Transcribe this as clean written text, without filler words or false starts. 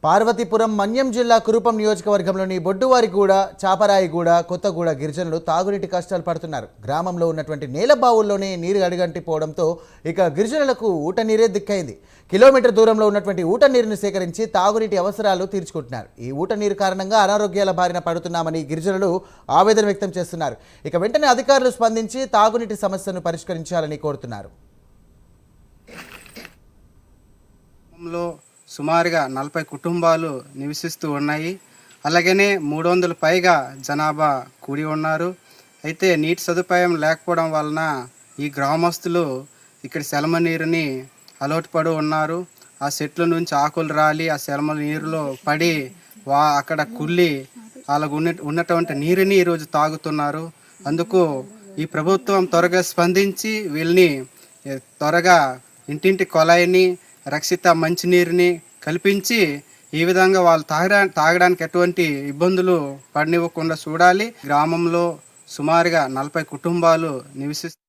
పార్వతీపురం మన్యం జిల్లా కురుపం నియోజకవర్గంలోని బొడ్డువారిగూడ, చాపరాయిగూడ, కొత్తగూడ గిరిజనులు తాగునీటి కష్టాలు పడుతున్నారు. గ్రామంలో ఉన్నటువంటి నేల బావుల్లోనే నీరు అడుగంటిపోవడంతో ఇక గిరిజనులకు ఊట నీరే దిక్కైంది. కిలోమీటర్ దూరంలో ఉన్నటువంటి ఊట నీరును సేకరించి తాగునీటి అవసరాలు తీర్చుకుంటున్నారు. ఈ ఊట నీరు కారణంగా అనారోగ్యాల బారిన పడుతున్నామని గిరిజనులు ఆవేదన వ్యక్తం చేస్తున్నారు. ఇక వెంటనే అధికారులు స్పందించి తాగునీటి సమస్యను పరిష్కరించాలని కోరుతున్నారు. సుమారుగా 40 కుటుంబాలు నివసిస్తూ ఉన్నాయి. అలాగనే 300 పైగా జనాభా కూడి ఉన్నారు. అయితే నీటి సదుపాయం లేకపోవడం వలన ఈ గ్రామస్తులు ఇక్కడ సెలమ నీరుని అలవాటు పడి ఉన్నారు. ఆ చెట్ల నుంచి ఆకులు రాలి ఆ సెలమ నీరులో పడి అక్కడ కుళ్ళి అలాగ ఉన్నటువంటి నీరుని ఈరోజు తాగుతున్నారు. అందుకు ఈ ప్రభుత్వం త్వరగా స్పందించి వీళ్ళని త్వరగా ఇంటింటి కొలాయిని రక్షిత మంచినీరుని కల్పించి ఈ విధంగా వాళ్ళు తాగడానికి ఎటువంటి ఇబ్బందులు పడనివ్వకుండా చూడాలి. గ్రామంలో సుమారుగా 40 కుటుంబాలు నివసిస్తారు.